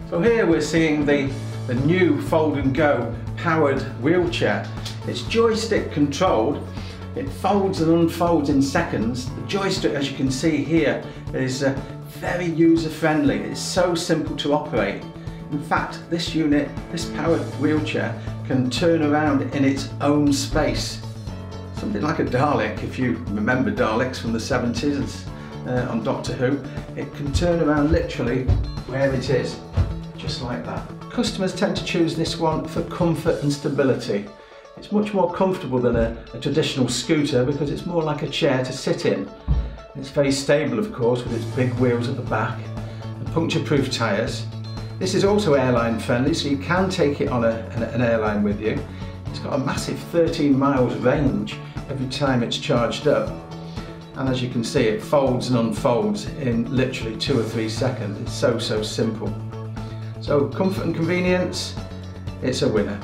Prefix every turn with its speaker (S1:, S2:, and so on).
S1: So here we're seeing the new fold and go powered wheelchair. It's joystick controlled. It folds and unfolds in seconds. The joystick, as you can see here, is very user friendly. It's so simple to operate. In fact, this unit, this powered wheelchair, can turn around in its own space. Something like a Dalek, if you remember Daleks from the 70s on Doctor Who. It can turn around literally where it is, just like that. Customers tend to choose this one for comfort and stability. It's much more comfortable than a traditional scooter because it's more like a chair to sit in. It's very stable, of course, with its big wheels at the back and puncture-proof tyres. This is also airline friendly, so you can take it on an airline with you. It's got a massive 13 miles range every time it's charged up. And as you can see, it folds and unfolds in literally 2 or 3 seconds. It's so simple. So comfort and convenience, it's a winner.